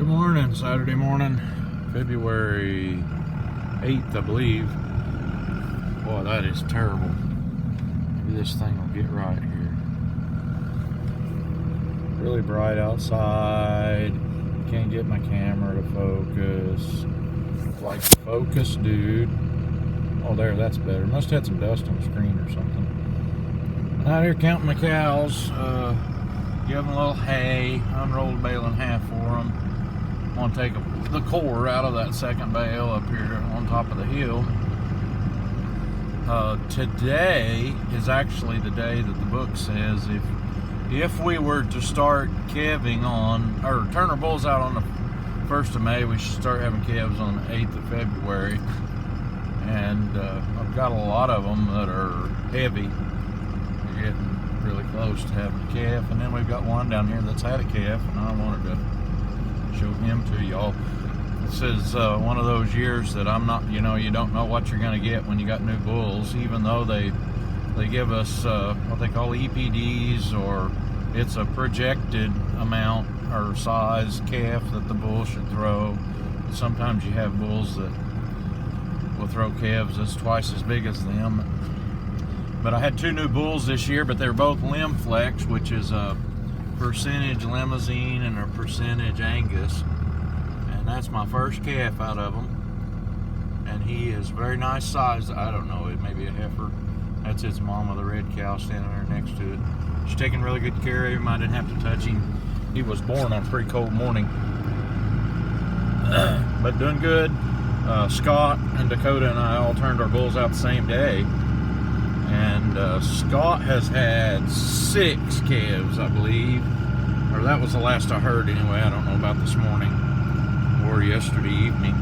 Good morning, Saturday morning, February 8th, I believe. Boy, that is terrible. Maybe this thing will get right here. Really bright outside. Can't get my camera to focus. Like focus, dude. Oh, there, that's better. Must have had some dust on the screen or something. Out here counting my cows. Give them a little hay. Unrolled bale in half for them. I'm going to take the core out of that second bale up here on top of the hill. Today is actually the day that the book says if we were to start calving on, or turn our bulls out on the 1st of May, we should start having calves on the 8th of February. And I've got a lot of them that are heavy. They're getting really close to having a calf. And then we've got one down here that's had a calf, and I wanted to show him to y'all. This is one of those years that I'm not, you don't know what you're going to get when you got new bulls, even though they give us what they call EPDs, or it's a projected amount or size calf that the bull should throw. Sometimes you have bulls that will throw calves that's twice as big as them. But I had two new bulls this year, but they're both limb flex, which is a percentage Limousine and a percentage Angus. And that's my first calf out of them. And he is very nice size. I don't know, it may be a heifer. That's its mama, the red cow, standing there next to it. She's taking really good care of him. I didn't have to touch him. He was born on a pretty cold morning. But doing good. Scott and Dakota and I all turned our bulls out the same day. And Scott has had 6 calves, I believe. Or that was the last I heard anyway. I don't know about this morning or yesterday evening.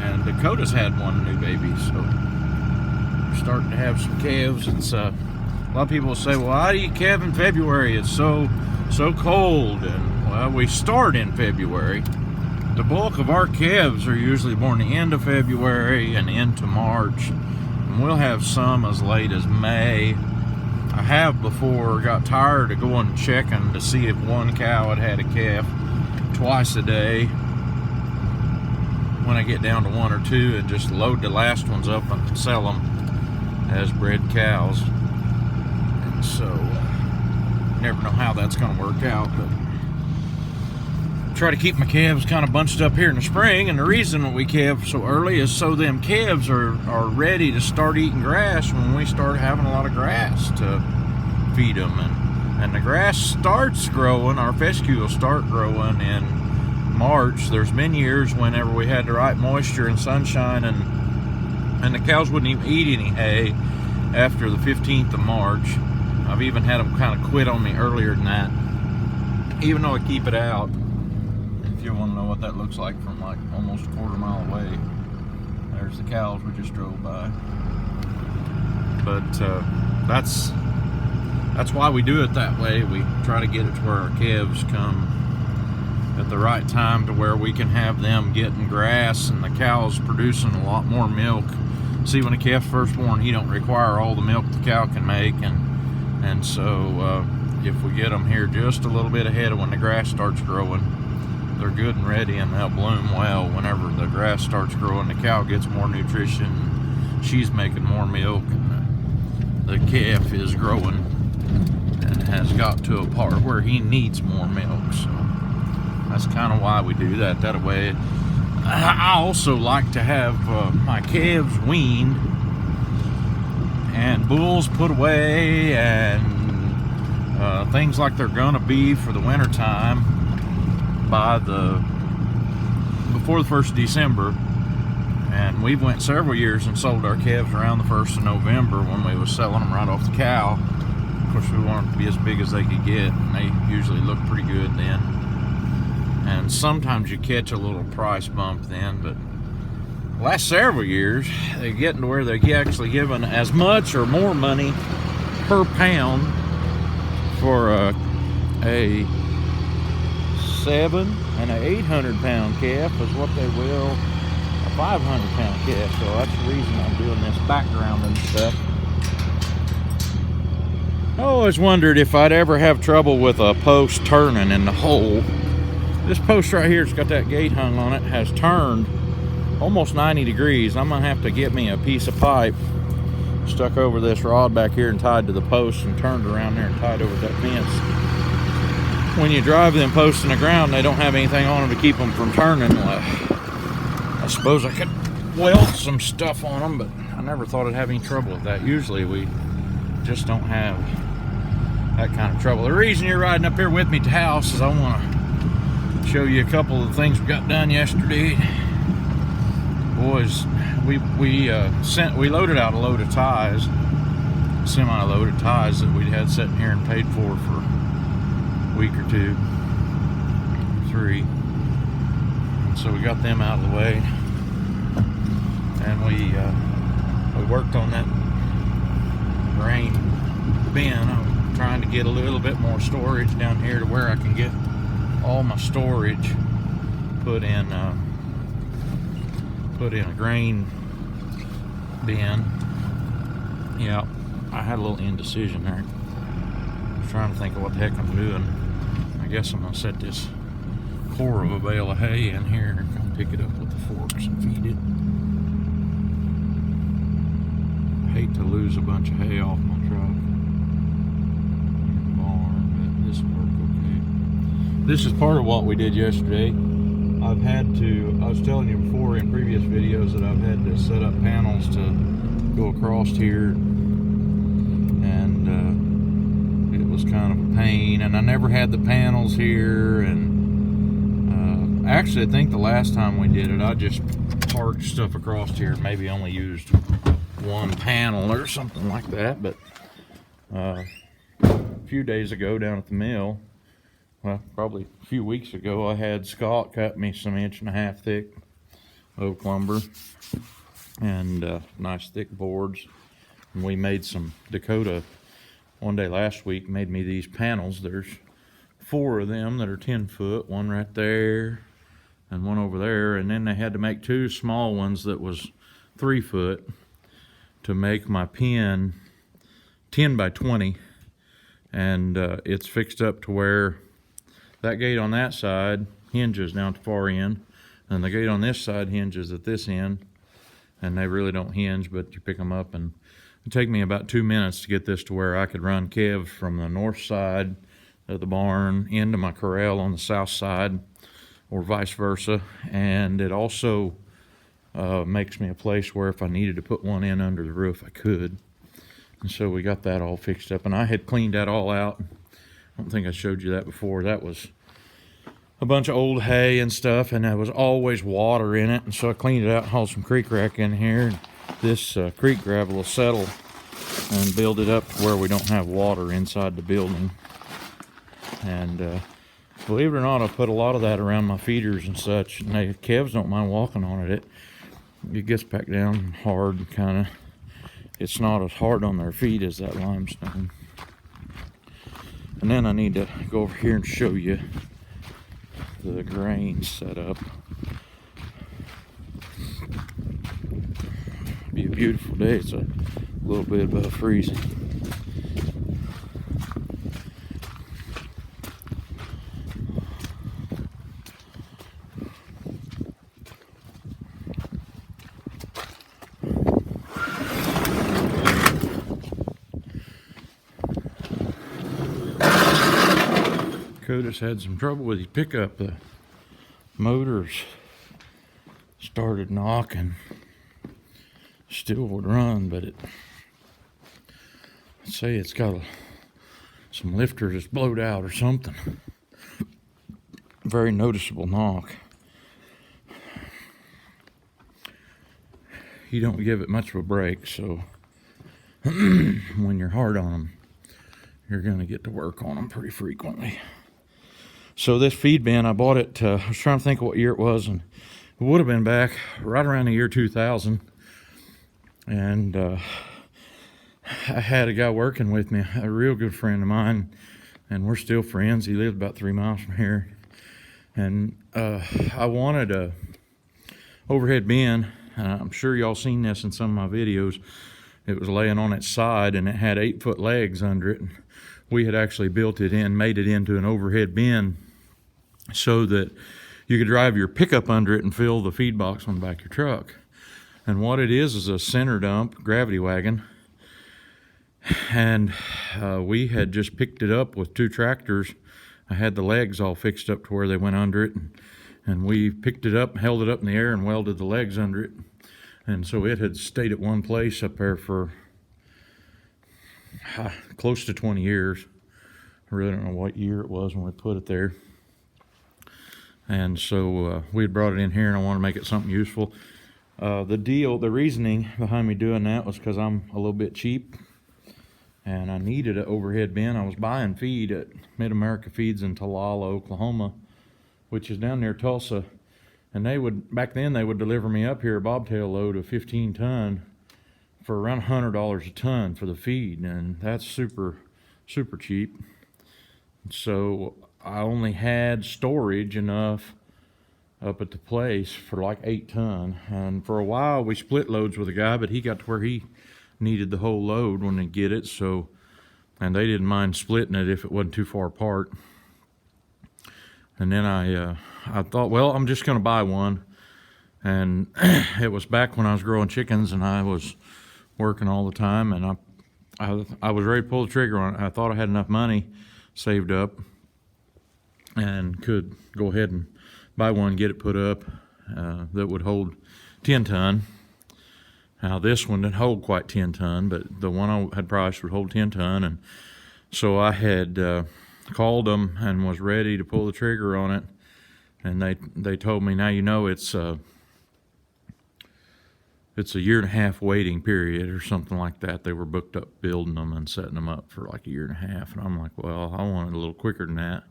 And Dakota's had one new baby, so we're starting to have some calves. It's a lot of people say, well, how do you calve in February? It's so cold. And well, we start in February. The bulk of our calves are usually born the end of February and into March. And we'll have some as late as May. I have before got tired of going checking to see if one cow had a calf twice a day. When I get down to 1 or 2, and just load the last ones up and sell them as bred cows. And so, never know how that's going to work out, but try to keep my calves kind of bunched up here in the spring. And the reason we calve so early is so them calves are ready to start eating grass when we start having a lot of grass to feed them. And the grass starts growing, our fescue will start growing in March. There's been years whenever we had the right moisture and sunshine, and the cows wouldn't even eat any hay after the 15th of March. I've even had them kind of quit on me earlier than that, even though I keep it out. If you want to know what that looks like from like almost a quarter mile away, there's the cows we just drove by. But that's why we do it that way. We try to get it to where our calves come at the right time, to where we can have them getting grass and the cows producing a lot more milk. See, when a calf's first born, he don't require all the milk the cow can make, and so if we get them here just a little bit ahead of when the grass starts growing, they're good and ready, and they'll bloom well. Whenever the grass starts growing, the cow gets more nutrition, she's making more milk, and the calf is growing and has got to a part where he needs more milk. So that's kind of why we do that way. I also like to have my calves weaned and bulls put away, and things like they're gonna be for the winter time before the 1st of December. And we went several years and sold our calves around the 1st of November when we was selling them right off the cow. Of course, we wanted them to be as big as they could get, and they usually look pretty good then. And sometimes you catch a little price bump then, but the last several years, they're getting to where they're actually giving as much or more money per pound for a 700 and an 800-pound calf is what they will a 500-pound calf. So that's the reason I'm doing this background and stuff. I always wondered if I'd ever have trouble with a post turning in the hole. This post right here, it's got that gate hung on it, has turned almost 90 degrees. I'm gonna have to get me a piece of pipe stuck over this rod back here and tied to the post and turned around there and tied over that fence. When you drive them posts in the ground, they don't have anything on them to keep them from turning. I suppose I could weld some stuff on them, but I never thought I'd have any trouble with that. Usually we just don't have that kind of trouble. The reason you're riding up here with me to the house is I want to show you a couple of the things we got done yesterday. Boys, we loaded out a load of ties, semi-loaded ties that we'd had sitting here and paid for a week or two, 3. And so we got them out of the way, and we worked on that grain bin. I'm trying to get a little bit more storage down here to where I can get all my storage put in a grain bin. Yeah, I had a little indecision there. I was trying to think of what the heck I'm doing. I guess I'm gonna set this core of a bale of hay in here and come pick it up with the forks and feed it. I hate to lose a bunch of hay off my truck in the barn, but this will work okay. This is part of what we did yesterday. I was telling you before in previous videos that I've had to set up panels to go across here, and it was kind of a pain, and I never had the panels here, and actually I think the last time we did it I just parked stuff across here, maybe only used one panel or something like that. But a few days ago down at the mill, well, probably a few weeks ago, I had Scott cut me some 1.5-inch thick oak lumber and nice thick boards, and we made some Dakota one day last week. Made me these panels. There's 4 of them that are 10 foot, one right there and one over there, and then they had to make 2 small ones that was 3 foot to make my pen 10 by 20, and it's fixed up to where that gate on that side hinges down at the far end, and the gate on this side hinges at this end, and they really don't hinge, but you pick them up. And it took me about 2 minutes to get this to where I could run calves from the north side of the barn into my corral on the south side, or vice versa. And it also makes me a place where if I needed to put one in under the roof, I could. And so we got that all fixed up, and I had cleaned that all out. I don't think I showed you that before. That was a bunch of old hay and stuff, and there was always water in it, and so I cleaned it out and hauled some creek wreck in here. And this creek gravel will settle and build it up to where we don't have water inside the building. And believe it or not, I put a lot of that around my feeders and such, and the calves don't mind walking on it. It gets back down hard, kind of. It's not as hard on their feet as that limestone. And then I need to go over here and show you the grain setup. Be a beautiful day. It's a little bit above freezing. Dakota's had some trouble with his pickup. The motors started knocking. Still would run, but I'd say it's got some lifter that's blowed out or something. Very noticeable knock. You don't give it much of a break, so when you're hard on them, you're going to get to work on them pretty frequently. So this feed bin, I bought it, I was trying to think what year it was, and it would have been back right around the year 2000. And I had a guy working with me, a real good friend of mine, and we're still friends. He lived about 3 miles from here. And I wanted a overhead bin. I'm sure y'all seen this in some of my videos. It was laying on its side, and it had 8-foot legs under it. We had actually built it in, made it into an overhead bin so that you could drive your pickup under it and fill the feed box on the back of your truck. And what it is a center dump gravity wagon. And we had just picked it up with 2 tractors. I had the legs all fixed up to where they went under it, and we picked it up, held it up in the air, and welded the legs under it. And so it had stayed at one place up there for close to 20 years. I really don't know what year it was when we put it there. And so we had brought it in here, and I wanted to make it something useful. The reasoning behind me doing that was because I'm a little bit cheap, and I needed an overhead bin. I was buying feed at Mid-America Feeds in Talala, Oklahoma, which is down near Tulsa. And back then they would deliver me up here a bobtail load of 15 ton for around $100 a ton for the feed, and that's super, super cheap. So I only had storage enough up at the place for like 8 ton. And for a while we split loads with a guy, but he got to where he needed the whole load when they get it, so, and they didn't mind splitting it if it wasn't too far apart. And then I thought, well, I'm just going to buy one. And it was back when I was growing chickens and I was working all the time, and I was ready to pull the trigger on it. I thought I had enough money saved up and could go ahead and buy one, get it put up, that would hold 10 ton. Now this one didn't hold quite 10 ton, but the one I had priced would hold 10 ton. And so I had called them and was ready to pull the trigger on it. And they told me, now you know it's a 1.5 year waiting period or something like that. They were booked up building them and setting them up for like 1.5 years. And I'm like, well, I want it a little quicker than that.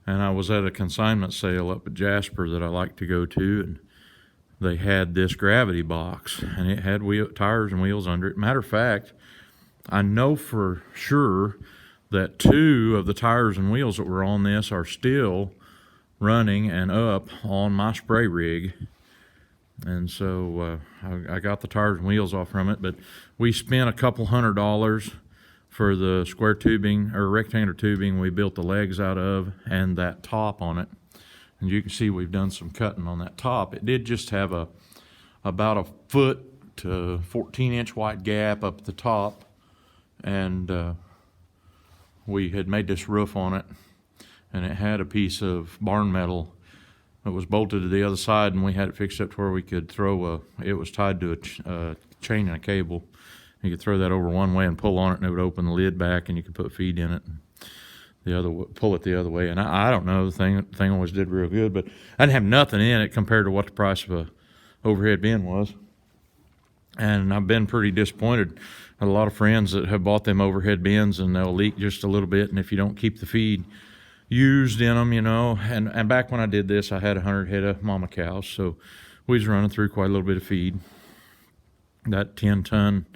And I was at a consignment sale up at Jasper that I like to go to, and they had this gravity box, and it had tires and wheels under it. Matter of fact, I know for sure that 2 of the tires and wheels that were on this are still running and up on my spray rig. And so I got the tires and wheels off from it, but we spent a couple $100 for the square tubing or rectangular tubing we built the legs out of and that top on it. And you can see we've done some cutting on that top. It did just have about a 1 to 14-inch wide gap up at the top, and we had made this roof on it, and it had a piece of barn metal that was bolted to the other side, and we had it fixed up to where we could it was tied to a chain and a cable. You could throw that over one way and pull on it, and it would open the lid back, and you could put feed in it. Pull it the other way, and I don't know, the thing always did real good, but I didn't have nothing in it compared to what the price of a overhead bin was. And I've been pretty disappointed. I had a lot of friends that have bought them overhead bins, and they'll leak just a little bit, and if you don't keep the feed used in them, and back when I did this, I had 100 head of mama cows, so we was running through quite a little bit of feed. That 10 ton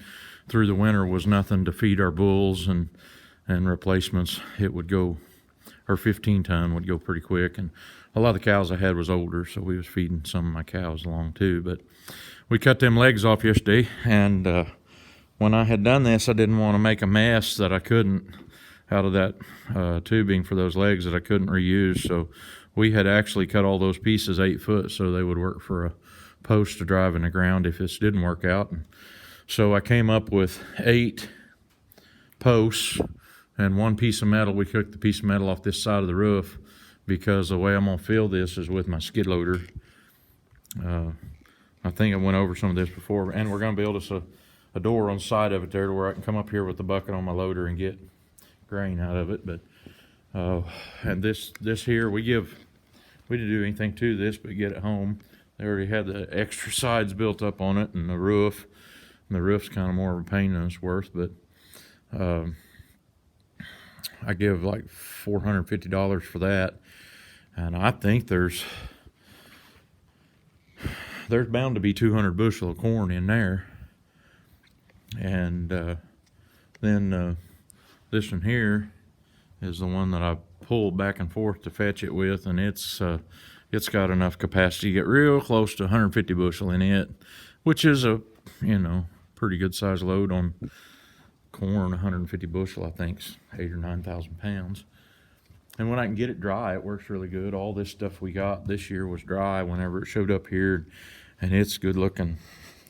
through the winter was nothing to feed our bulls, and replacements, it would go, or 15 ton would go pretty quick. And a lot of the cows I had was older, so we was feeding some of my cows along too. But we cut them legs off yesterday, and when I had done this, I didn't want to make a mess that I couldn't out of that tubing for those legs that I couldn't reuse. So we had actually cut all those pieces 8 foot so they would work for a post to drive in the ground if this didn't work out. And so I came up with 8 posts and 1 piece of metal. We took the piece of metal off this side of the roof because the way I'm going to fill this is with my skid loader. I think I went over some of this before, and we're going to build us a door on the side of it there to where I can come up here with the bucket on my loader and get grain out of it. But and this here, we didn't do anything to this but get it home. They already had the extra sides built up on it and the roof. And the roof's kind of more of a pain than it's worth, but I give like $450 for that, and I think there's bound to be 200 bushel of corn in there. And then this one here is the one that I pulled back and forth to fetch it with, and it's got enough capacity to get real close to 150 bushel in it, which is a pretty good size load on corn. 150 bushel, I think, is 8,000 or 9,000 pounds. And when I can get it dry, it works really good. All this stuff we got this year was dry whenever it showed up here, and it's good looking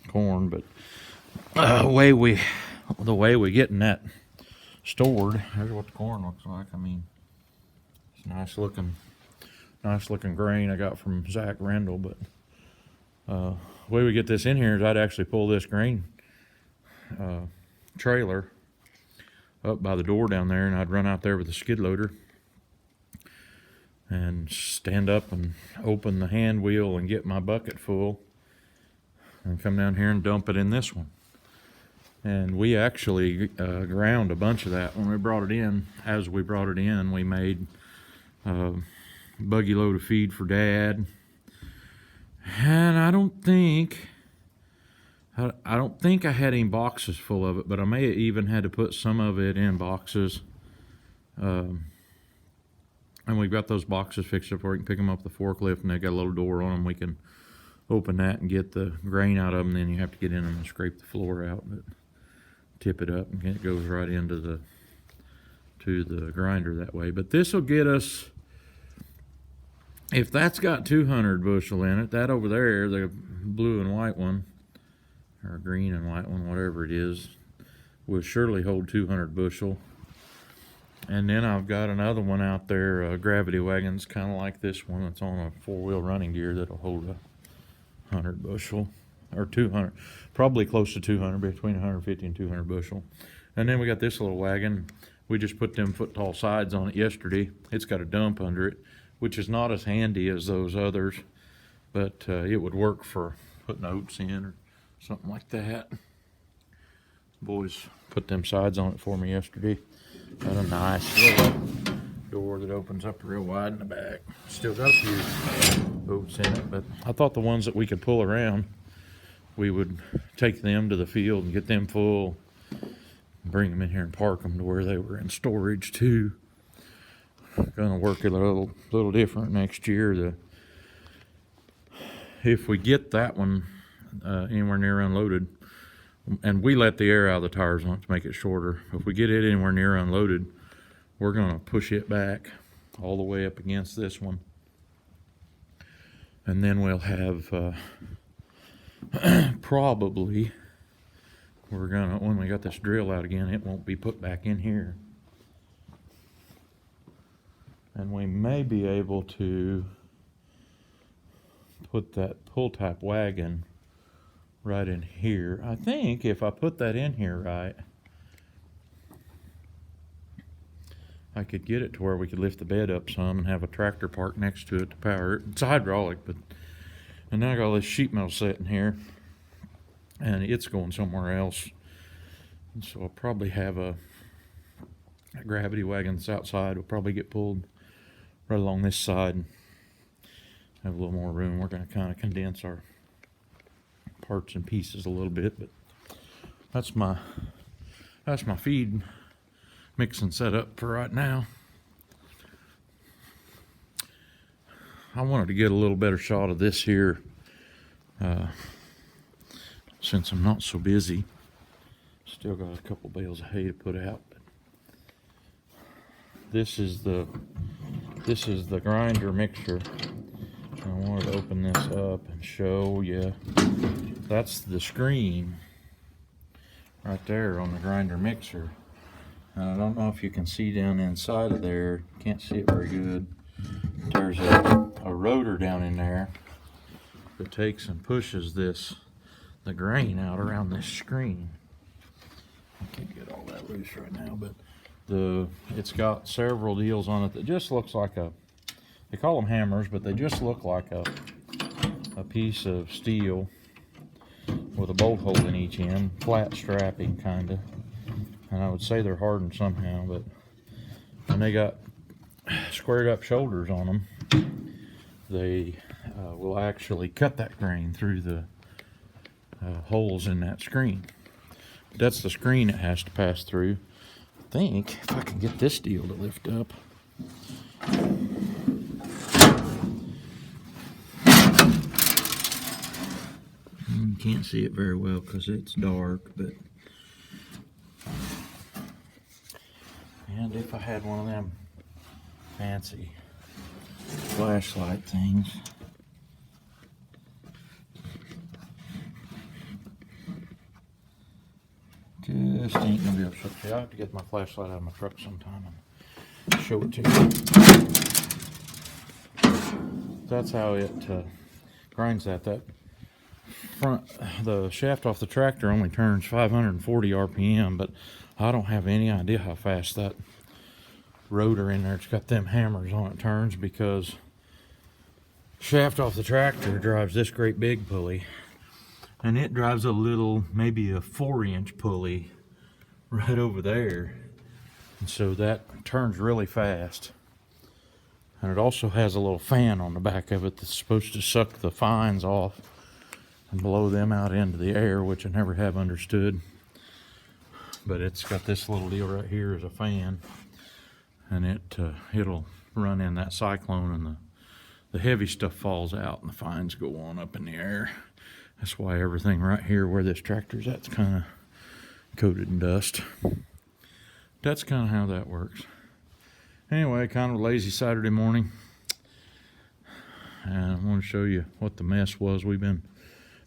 corn. But the way we getting that stored, here's what the corn looks like. I mean, it's nice looking grain I got from Zach Rendell. But the way we get this in here is I'd actually pull this grain trailer up by the door down there, and I'd run out there with a skid loader and stand up and open the hand wheel and get my bucket full and come down here and dump it in this one. And we actually ground a bunch of that when we brought it in. As we brought it in, we made a buggy load of feed for Dad. And I don't think I had any boxes full of it, but I may have even had to put some of it in boxes. And we've got those boxes fixed up where we can pick them up with the forklift, and they got a little door on them. We can open that and get the grain out of them. Then you have to get in them and scrape the floor out, but tip it up, and it goes right into the grinder that way. But this will get us, if that's got 200 bushel in it, that over there, the blue and white one, or green and white one, whatever it is, will surely hold 200 bushel. And then I've got another one out there, gravity wagons, kind of like this one. It's on a 4-wheel running gear that'll hold 100 bushel, or 200, probably close to 200, between 150 and 200 bushel. And then we got this little wagon. We just put them foot-tall sides on it yesterday. It's got a dump under it, which is not as handy as those others, but it would work for putting oats in or something like that. Boys put them sides on it for me yesterday. Got a nice little door that opens up real wide in the back. Still got a few oats in it, but I thought the ones that we could pull around, we would take them to the field and get them full, bring them in here and park them to where they were in storage too. Gonna work it a little different next year. If we get that one anywhere near unloaded, and we let the air out of the tires on it to make it shorter. If we get it anywhere near unloaded, we're gonna push it back all the way up against this one. And then we'll have probably, when we got this drill out again, it won't be put back in here. And we may be able to put that pull type wagon right in here. I think if I put that in here right, I could get it to where we could lift the bed up some and have a tractor parked next to it to power it. It's hydraulic, and now I got all this sheet metal sitting here, and it's going somewhere else. And so I'll probably have a gravity wagon that's outside. Will probably get pulled right along this side and have a little more room. We're going to kind of condense our parts and pieces a little bit, but that's my feed mixing setup for right now. I wanted to get a little better shot of this here since I'm not so busy. Still got a couple bales of hay to put out. But this is the grinder mixture. I wanted to open this up and show you. That's the screen right there on the grinder mixer. And I don't know if you can see down inside of there. Can't see it very good. There's a rotor down in there that takes and pushes the grain out around this screen. I can't get all that loose right now, but it's got several deals on it that just looks like they call them hammers, but they just look like a piece of steel with a bolt hole in each end, flat strapping kind of. And I would say they're hardened somehow, and they got squared up shoulders on them. They will actually cut that grain through the holes in that screen. That's the screen it has to pass through. I think if I can get this deal to lift up. You can't see it very well because it's dark, but and if I had one of them fancy flashlight things. Just ain't gonna be able to show it to you. I'll have to get my flashlight out of my truck sometime and show it to you. That's how it grinds that. That front, the shaft off the tractor only turns 540 RPM, but I don't have any idea how fast that rotor in there, it's got them hammers on it, turns, because shaft off the tractor drives this great big pulley, and it drives a little, maybe a 4-inch pulley right over there, and so that turns really fast. And it also has a little fan on the back of it that's supposed to suck the fines off and blow them out into the air, which I never have understood. But it's got this little deal right here as a fan, and it'll run in that cyclone, and the heavy stuff falls out and the fines go on up in the air. That's why everything right here where this tractor's at's kind of coated in dust. That's kind of how that works. Anyway, kind of a lazy Saturday morning, and I want to show you what the mess was. We've been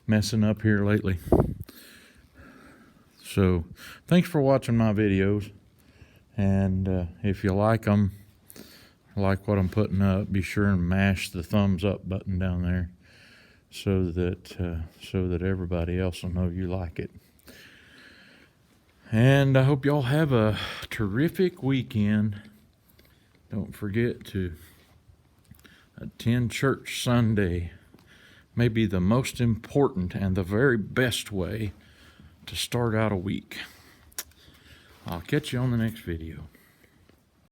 messing up here lately. So thanks for watching my videos, and if you like them, like what I'm putting up, be sure and mash the thumbs up button down there so that everybody else will know you like it. And I hope y'all have a terrific weekend. Don't forget to attend church Sunday. Maybe the most important and the very best way to start out a week. I'll catch you on the next video.